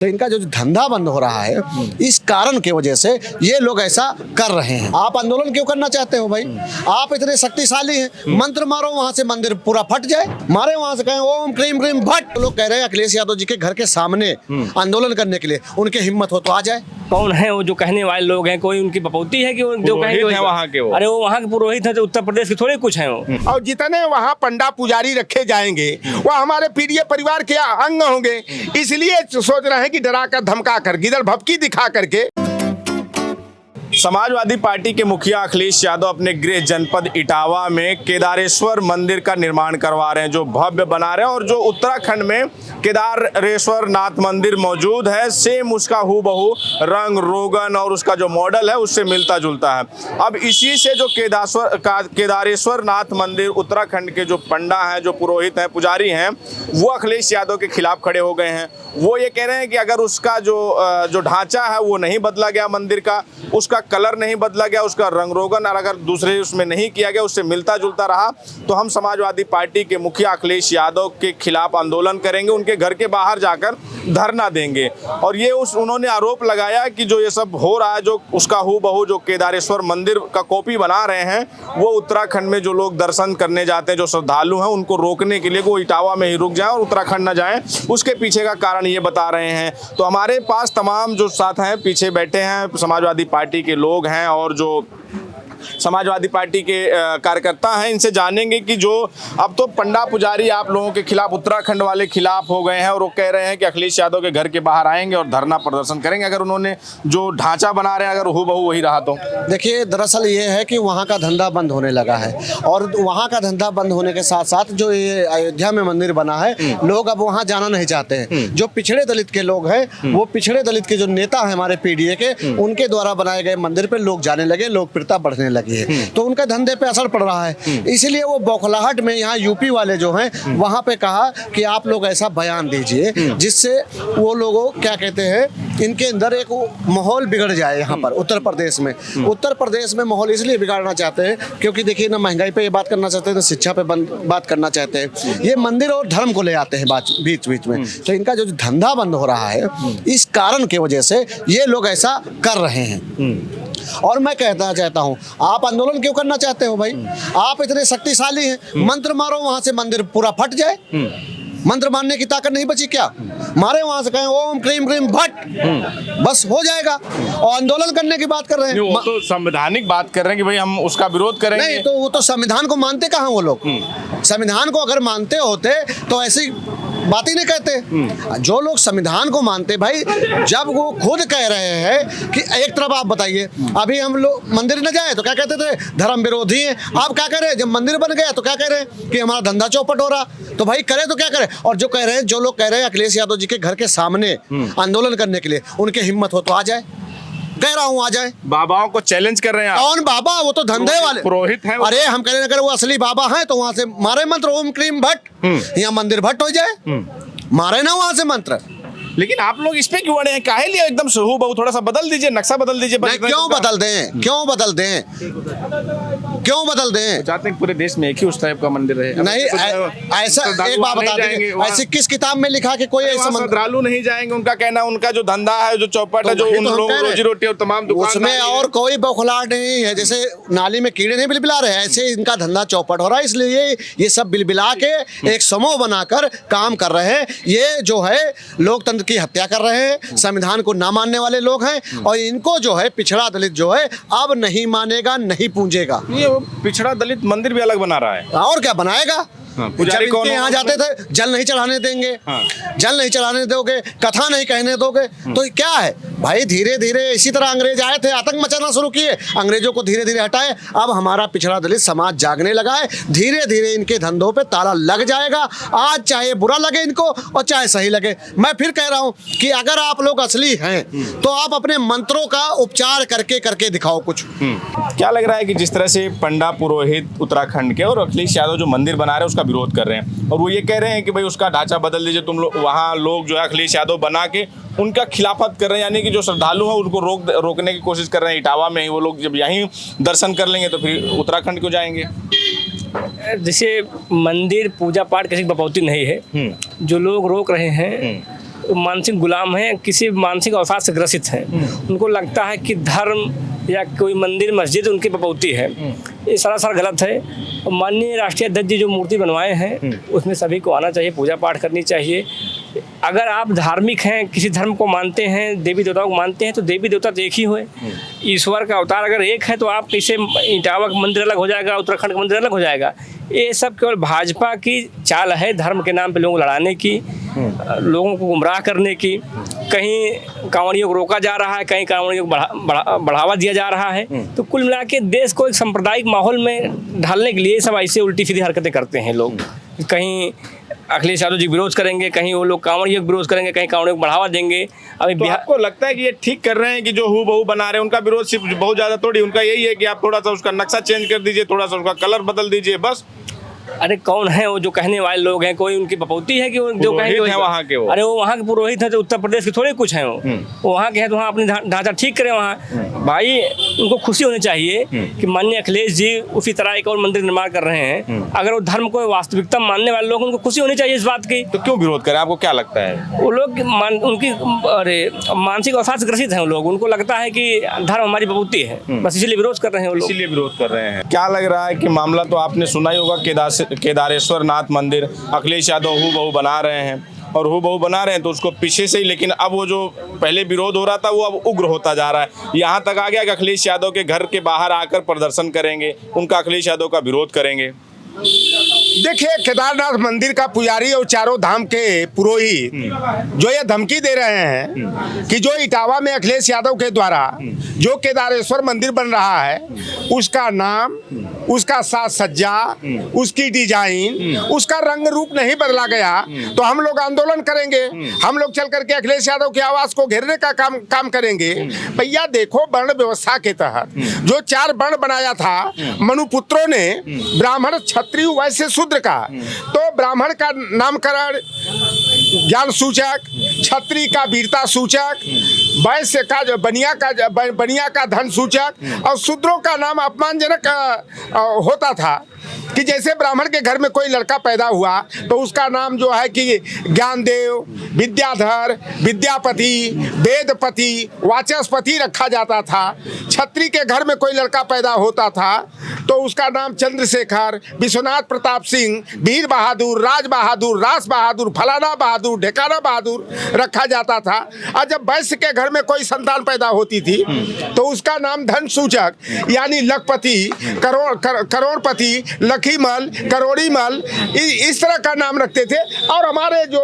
तो इनका जो धंधा बंद हो रहा है, इस कारण की वजह से ये लोग ऐसा कर रहे हैं। आप आंदोलन क्यों करना चाहते हो भाई? आप इतने शक्तिशाली हैं, मंत्र मारो वहां से मंदिर पूरा फट जाए, मारे वहां से कहें ओम क्रीम क्रीम भट। लोग कह रहे हैं अखिलेश यादव जी के घर के सामने आंदोलन करने के लिए, उनके हिम्मत हो तो आ जाए। कौन है वो जो कहने वाले लोग हैं? कोई उनकी बपौती है कि वो जो कहेंगे वहाँ के वो? अरे वो वहाँ के पुरोहित हैं, तो उत्तर प्रदेश के थोड़े कुछ हैं वो। और जितने वहाँ पंडा पुजारी रखे जाएंगे वह हमारे पीड़ित परिवार के अंग होंगे, इसलिए सोच रहे हैं कि डरा कर धमका कर गिदड़ भभकी दिखा करके। समाजवादी पार्टी के मुखिया अखिलेश यादव अपने गृह जनपद इटावा में केदारेश्वर मंदिर का निर्माण करवा रहे हैं, जो भव्य बना रहे हैं और जो उत्तराखंड में केदारेश्वर नाथ मंदिर मौजूद है, सेम उसका हूबहू रंग रोगन और उसका जो मॉडल है उससे मिलता जुलता है। अब इसी से जो केदारेश्वर नाथ मंदिर उत्तराखंड के जो पंडा हैं, जो पुरोहित हैं, पुजारी हैं, वो अखिलेश यादव के खिलाफ खड़े हो गए हैं। वो ये कह रहे हैं कि अगर उसका जो ढांचा है वो नहीं बदला गया, मंदिर का उसका कलर नहीं बदला गया, उसका रंग रोगन और अगर दूसरे उसमें नहीं किया गया, उससे मिलता जुलता रहा, तो हम समाजवादी पार्टी के मुखिया अखिलेश यादव के खिलाफ आंदोलन करेंगे, उनके घर के बाहर जाकर धरना देंगे। और ये उन्होंने आरोप लगाया कि जो ये सब हो रहा है, जो उसका हूबहू जो केदारेश्वर मंदिर का कॉपी बना रहे हैं, वो उत्तराखंड में जो लोग दर्शन करने जाते हैं, जो श्रद्धालु हैं, उनको रोकने के लिए वो इटावा में ही रुक जाएं और उत्तराखंड न जाएं, उसके पीछे का कारण ये बता रहे हैं। तो हमारे पास तमाम जो साथ हैं, पीछे बैठे हैं, समाजवादी पार्टी के लोग हैं और जो समाजवादी पार्टी के कार्यकर्ता हैं, इनसे जानेंगे कि जो अब तो पंडा पुजारी आप लोगों के खिलाफ, उत्तराखंड वाले खिलाफ हो गए हैं और वो कह रहे हैं कि अखिलेश यादव के घर के बाहर आएंगे और धरना प्रदर्शन करेंगे अगर उन्होंने जो ढांचा बना रहे हैं अगर हूबहू वही रहा तो। देखिए, दरअसल ये है कि वहाँ का धंधा बंद होने लगा है और वहाँ का धंधा बंद होने के साथ साथ जो ये अयोध्या में मंदिर बना है, लोग अब वहाँ जाना नहीं चाहते हैं। जो पिछड़े दलित के लोग हैं, वो पिछड़े दलित के जो नेता हैं हमारे पीडीए के, उनके द्वारा बनाए गए मंदिर पे लोग जाने लगे, लोकप्रियता बढ़ने लगी है, तो उनका धंधे पे असर पड़ रहा है। इसलिए वो बौखलाहट में यहाँ यूपी वाले जो हैं वहाँ पे कहा कि आप लोग ऐसा बयान दीजिए जिससे वो लोगों क्या कहते हैं, इनके अंदर एक माहौल बिगड़ जाए। यहाँ पर उत्तर प्रदेश में माहौल इसलिए बिगाड़ना चाहते हैं क्योंकि देखिए ना, महंगाई पे ये बात करना चाहते हैं, ना शिक्षा पे बात करना चाहते हैं, ये मंदिर और धर्म को ले आते हैं बीच बीच में। तो इनका जो धंधा बंद हो रहा है, इस कारण की वजह से ये लोग ऐसा कर रहे हैं। और मैं कहना चाहता हूं, आप आंदोलन क्यों करना चाहते हो भाई? आप इतने शक्तिशाली हैं, मंत्र मारो वहां से मंदिर पूरा फट जाए। मंत्र मारने की ताकत नहीं बची क्या? मारे वहां से कहें ओम क्रीम क्रीम भट, बस हो जाएगा। और आंदोलन करने की बात कर रहे हैं, वो तो संवैधानिक बात कर रहे हैं कि भाई हम उसका विरोध करेंगे। नहीं तो वो तो संविधान को मानते कहाँ वो लोग? संविधान को अगर मानते होते तो ऐसी बात ही नहीं कहते। जो लोग संविधान को मानते भाई, जब वो खुद कह रहे हैं कि एक तरफ आप बताइए, अभी हम लोग मंदिर न जाए तो क्या कहते थे, धर्म विरोधी हैं। आप क्या कह रहे हैं, जब मंदिर बन गया तो क्या कह रहे हैं कि हमारा धंधा चौपट हो रहा। तो भाई करे तो क्या करे। और जो कह रहे हैं, जो लोग कह रहे हैं अखिलेश यादव जी के घर के सामने आंदोलन करने के लिए, उनके हिम्मत हो तो आ जाए। कह रहा हूँ आ जाए। बाबाओं को चैलेंज कर रहे हैं। कौन बाबा? वो तो धंधे वाले पुरोहित हैं। अरे हम कह रहे हैं अगर वो असली बाबा हैं तो वहां से मारे मंत्र ओम क्रीम भट, यहाँ मंदिर भट हो जाए, मारे ना वहां से मंत्र। लेकिन आप लोग इस पे क्यों अड़े हैं? काहे लिए एकदम हूबहू थोड़ा सा बदल दीजिए, नक्शा बदल दीजिए। क्यों बदल दें? क्यों बदल दें? क्यों बदल दें? चाहते हैं पूरे देश में एक ही उस टाइप का मंदिर रहे। नहीं, ऐसा एक बात बता दीजिए, ऐसी किस किताब में लिखा कि कोई ऐसा श्रद्धालु नहीं जाएंगे? उनका कहना, उनका जो धंधा है, जो चौपट है, जो उन लोगों रोजी रोटी और तमाम दुकान, उसमें और कोई बौखलाहट नहीं है। जैसे नाली में कीड़े नहीं बिलबिला रहे, ऐसे इनका धंधा चौपट हो रहा है। इसलिए ये सब बिलबिला के एक समूह बनाकर काम कर रहे हैं। ये जो है लोकतंत्र की हत्या कर रहे हैं, संविधान को ना मानने वाले लोग हैं और इनको जो है पिछड़ा दलित जो है अब नहीं मानेगा, नहीं पूजेगा। ये पिछड़ा दलित मंदिर भी अलग बना रहा है और क्या बनाएगा? पुजारी कौन यहाँ जाते थे, जल नहीं चढ़ाने देंगे, जल नहीं चढ़ाने दोगे, कथा नहीं कहने दोगे, तो क्या है भाई? धीरे धीरे इसी तरह अंग्रेज आए थे, आतंक मचाना शुरू किए, अंग्रेजों को धीरे धीरे हटाए। अब हमारा पिछड़ा दलित समाज जागने लगा है, धीरे धीरे इनके धंधों पे ताला लग जाएगा। आज चाहे बुरा लगे इनको और चाहे सही लगे। मैं फिर कह रहा हूँ कि अगर आप लोग असली हैं तो आप अपने मंत्रों का उपचार करके दिखाओ कुछ। क्या लग रहा है कि जिस तरह से पंडा पुरोहित उत्तराखंड के और अखिलेश यादव जो मंदिर बना रहे हैं उसका विरोध कर रहे हैं और वो ये कह रहे हैं कि भाई उसका ढांचा बदल दीजिए, तुम लोग वहाँ लोग जो है अखिलेश यादव बना के उनका खिलाफत कर रहे हैं, यानी कि जो श्रद्धालु हैं उनको रोकने की कोशिश कर रहे हैं। इटावा में ही वो लोग जब यहीं दर्शन कर लेंगे तो फिर उत्तराखंड क्यों जाएंगे? जैसे मंदिर पूजा पाठ किसी की बपौती नहीं है। जो लोग रोक रहे हैं मानसिक गुलाम हैं, किसी मानसिक अवसाद से ग्रसित हैं। उनको लगता है कि धर्म या कोई मंदिर मस्जिद उनकी बपौती है। ये सरासर गलत है। माननीय राष्ट्रीय अध्यक्ष जी जो मूर्ति बनवाए हैं उसमें सभी को आना चाहिए, पूजा पाठ करनी चाहिए। अगर आप धार्मिक हैं, किसी धर्म को मानते हैं, देवी देवताओं को मानते हैं, तो देवी देवता तो एक ही हुए। ईश्वर का अवतार अगर एक है तो आप कैसे इटावा का मंदिर अलग हो जाएगा, उत्तराखंड का मंदिर अलग हो जाएगा? ये सब केवल भाजपा की चाल है, धर्म के नाम पे लोगों को लड़ाने की, लोगों को गुमराह करने की। कहीं कांवड़ियों को रोका जा रहा है, कहीं कांवड़ियों को बढ़ावा दिया जा रहा है। तो कुल मिला के देश को एक सांप्रदायिक माहौल में ढालने के लिए सब ऐसे उल्टी सीधी हरकतें करते हैं लोग। कहीं अखिलेश यादव जी विरोध करेंगे, कहीं वो लोग कांवड़ियों को विरोध करेंगे, कहीं कांवड़ियों को बढ़ावा देंगे। अभी तो आपको लगता है कि ये ठीक कर रहे हैं कि जो हूबहू बना रहे हैं? उनका विरोध सिर्फ बहुत ज़्यादा थोड़ी, उनका यही है कि आप थोड़ा सा उसका नक्शा चेंज कर दीजिए, थोड़ा सा उसका कलर बदल दीजिए, बस। अरे कौन है वो जो कहने वाले लोग हैं? कोई उनकी बपौती है कि वो जो कहेंगे वहाँ के? अरे वो वहाँ के पुरोहित हैं, तो उत्तर प्रदेश के थोड़े कुछ हैं वो वहाँ के हैं, तो वहाँ अपनी ढांचा ठीक करें। वहाँ भाई उनको खुशी होनी चाहिए कि माननीय अखिलेश जी उसी तरह एक और मंदिर निर्माण कर रहे हैं। अगर वो धर्म को वास्तविकता मानने वाले लोग, उनको खुशी होनी चाहिए इस बात की। तो क्यों विरोध करें? आपको क्या लगता है? वो लोग उनकी मानसिक अवसाद से ग्रसित हैं। लोग, उनको लगता है कि धर्म हमारी बपौती है, बस इसीलिए विरोध कर रहे हैं वो लोग। इसीलिए विरोध कर रहे हैं। क्या लग रहा है कि मामला तो आपने सुना ही होगा, केदारेश्वर नाथ मंदिर अखिलेश यादव हूबहू बना रहे हैं, और हूबहू बना रहे हैं तो उसको पीछे से ही, लेकिन अब वो जो पहले विरोध हो रहा था वो अब उग्र होता जा रहा है। यहाँ तक आ गया कि अखिलेश यादव के घर के बाहर आकर प्रदर्शन करेंगे, उनका अखिलेश यादव का विरोध करेंगे। देखिए, केदारनाथ मंदिर का पुजारी और चारों धाम के पुरोहित जो ये धमकी दे रहे हैं कि जो इटावा में अखिलेश यादव के द्वारा जो केदारेश्वर मंदिर बन रहा है, उसका नाम, उसका साज सज्जा, उसकी डिजाइन, उसका रंग रूप नहीं बदला गया तो हम लोग आंदोलन करेंगे। हम लोग चल करके अखिलेश यादव के आवास को घेरने का काम करेंगे। भैया देखो, वर्ण व्यवस्था के तहत जो 4 वर्ण बनाया था मनुपुत्रों ने, ब्राह्मण, क्षत्रिय, वैश्य, शूद्र का, तो ब्राह्मण का नामकरण ज्ञान सूचक, क्षत्रिय का वीरता सूचक, वैश्य का बनिया का धन सूचक, और शूद्रों का नाम अपमानजनक होता था। कि जैसे ब्राह्मण के घर में कोई लड़का पैदा हुआ तो उसका नाम जो है कि ज्ञानदेव, विद्याधर, विद्यापति, वेदपति, वाचस्पति रखा जाता था। क्षत्रिय के घर में कोई लड़का पैदा होता था तो उसका नाम चंद्रशेखर, विश्वनाथ प्रताप सिंह, वीर बहादुर, राज बहादुर, रास बहादुर, फलाना बहादुर, ढेकाना बहादुर रखा जाता था। और जब वैश्य के घर में कोई संतान पैदा होती थी तो उसका नाम धन सूचक यानी लखपति, करोड़पति, लखीमल, करोड़ीमल, इस तरह का नाम रखते थे। और हमारे जो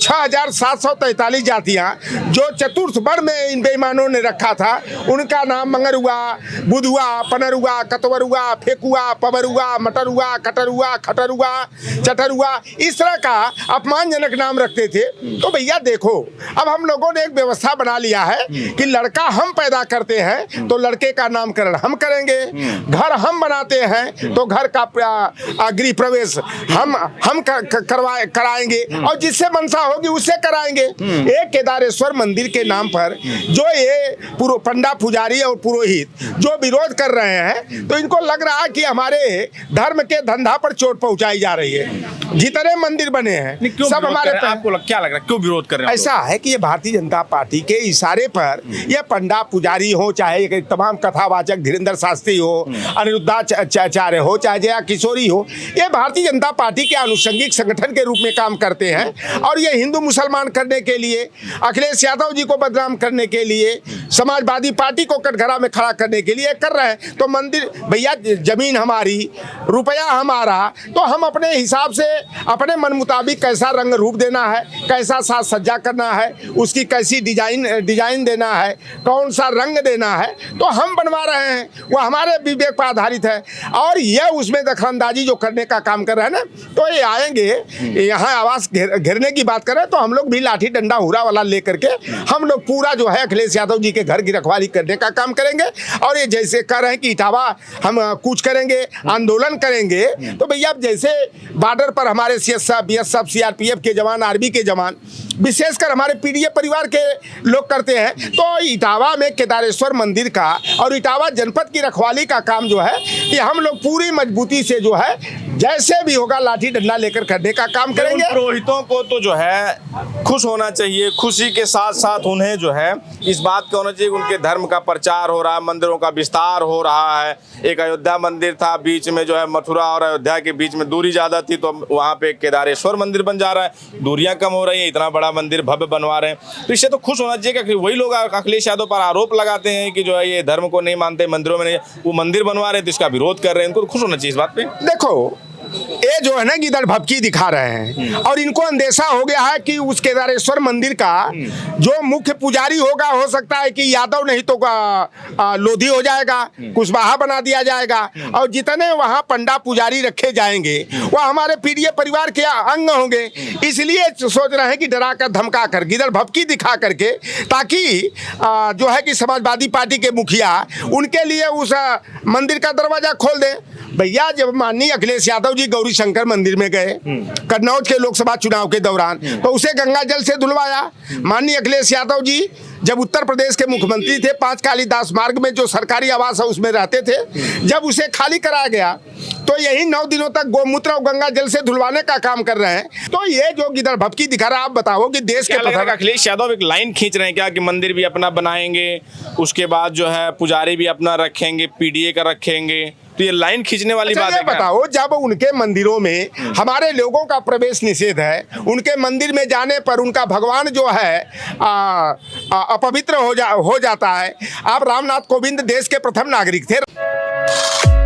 6743 जातियां जो चतुर्थ वर्ण में इन बेईमानों ने रखा था, उनका नाम मंगरुआ, बुधुआ, पनरुआ, कतवरुआ, फेकुआ, पवरुआ, मटरुआ, कटरुआ, खटरुआ, चटरुआ, इस तरह का अपमानजनक नाम रखते थे। तो भैया देखो, अब हम लोगों ने एक व्यवस्था बना लिया है कि लड़का हम पैदा करते हैं तो लड़के का नामकरण हम करेंगे, घर हम बनाते हैं तो घर का गृह प्रवेश हम कराएंगे, और जिससे मनसा होगी उससे कराएंगे। एक केदारेश्वर मंदिर के नाम पर जो ये पंडा पुजारी और पुरोहित जो विरोध कर रहे हैं, तो इनको लग रहा है कि हमारे धर्म के धंधा पर चोट पहुंचाई जा रही है। जितने मंदिर बने हैं सब हमारे, आपको क्या लग रहा है क्यों विरोध कर रहे हैं? ऐसा है कि ये भारतीय जनता पार्टी के इशारे पर ये पंडा पुजारी हो, चाहे तमाम कथावाचक धीरेन्द्र शास्त्री हो, अनिरुद्धाचार्य हो, चाहे जया किशोरी हो, ये भारतीय जनता पार्टी के आनुषंगिक संगठन के रूप में काम करते हैं। और ये हिंदू मुसलमान करने के लिए, अखिलेश यादव जी को बदनाम करने के लिए, समाजवादी पार्टी को कटघरा में खड़ा करने के लिए कर रहे हैं। तो मंदिर, भैया जमीन हमारी, रुपया हमारा, तो हम अपने हिसाब से अपने मन मुताबिक कैसा रंग रूप देना है, कैसा साज सज्जा करना है, उसकी कैसी डिजाइन देना है, कौन सा रंग देना है, तो हम बनवा रहे हैं। वो हमारे विवेक पर आधारित है। और ये उसमें दखलंदाजी जो करने का काम कर रहे हैं ना, तो ये आएंगे यहाँ आवास घेरने की बात कर रहे हैं, तो हम लोग भी लाठी डंडा हुरा वाला लेकर के हम लोग पूरा जो है अखिलेश यादव जी के घर की रखवाली करने का काम करेंगे। और ये जैसे कर रहे हैं कि इटावा हम कूच करेंगे, आंदोलन करेंगे, तो भैया जैसे बॉर्डर पर हमारे सीएसएफ, बीएसएफ, सीआरपीएफ के जवान, आर्मी के जवान, विशेषकर हमारे पीडीए परिवार के लोग करते हैं, तो इटावा में केदारेश्वर मंदिर का और इटावा जनपद की रखवाली का काम जो है कि हम लोग पूरी मजबूती से जो है जैसे भी होगा लाठी डंडा लेकर करने का काम उन करेंगे। पुरोहितों को तो जो है खुश होना चाहिए, खुशी के साथ साथ उन्हें जो है इस बात का होना चाहिए कि उनके धर्म का प्रचार हो रहा है, मंदिरों का विस्तार हो रहा है। एक अयोध्या मंदिर था, बीच में जो है मथुरा और अयोध्या के बीच में दूरी ज़्यादा थी, तो वहाँ पे केदारेश्वर मंदिर बन जा रहा है, दूरियां कम हो रही हैं, इतना बड़ा मंदिर भव्य बनवा रहे हैं। तो इससे तो खुश होना चाहिए कि वही लोग अखिलेश यादव पर आरोप लगाते हैं कि जो है ये धर्म को नहीं मानते, मंदिरों में नहीं, वो मंदिर बनवा रहे हैं तो इसका विरोध कर रहे हैं, इनको तो खुश होना चाहिए इस बात पे। देखो ये जो है ना गिदड़ भपकी दिखा रहे हैं और इनको अंदेशा हो गया है कि उस केदारेश्वर मंदिर का जो मुख्य पुजारी होगा, हो सकता है कि यादव नहीं तो लोधी हो जाएगा, कुशवाहा बना दिया जाएगा, और जितने वहाँ पंडा पुजारी रखे जाएंगे वह हमारे पीड़ित परिवार के अंग होंगे। इसलिए सोच रहे हैं कि डरा कर धमका कर गिदड़ भपकी दिखा करके, ताकि जो है कि समाजवादी पार्टी के मुखिया उनके लिए उस मंदिर का दरवाजा खोल दें। भैया जब माननीय अखिलेश यादव जी गौरी शंकर मंदिर में गए कन्नौज के लोकसभा चुनाव के दौरान, तो उसे गंगा जल से धुलवाया। माननीय अखिलेश यादव जी जब उत्तर प्रदेश के मुख्यमंत्री थे, 5 कालीदास मार्ग में जो सरकारी आवास है उसमें रहते थे, जब उसे खाली कराया गया तो यही 9 दिनों तक गोमूत्र और गंगा जल से धुलवाने का काम कर रहे हैं। तो ये जो गिदड़ भपकी दिखा रहा है, आप बताओ कि देश के प्रधान अखिलेश यादव एक लाइन खींच रहे हैं क्या कि मंदिर भी अपना बनाएंगे, उसके बाद जो है पुजारी भी अपना रखेंगे, पीडीए का रखेंगे, तो ये लाइन खींचने वाली बात है। बताओ जब उनके मंदिरों में हमारे लोगों का प्रवेश निषेध है, उनके मंदिर में जाने पर उनका भगवान जो है अपवित्र हो जाता है। आप रामनाथ कोविंद देश के प्रथम नागरिक थे।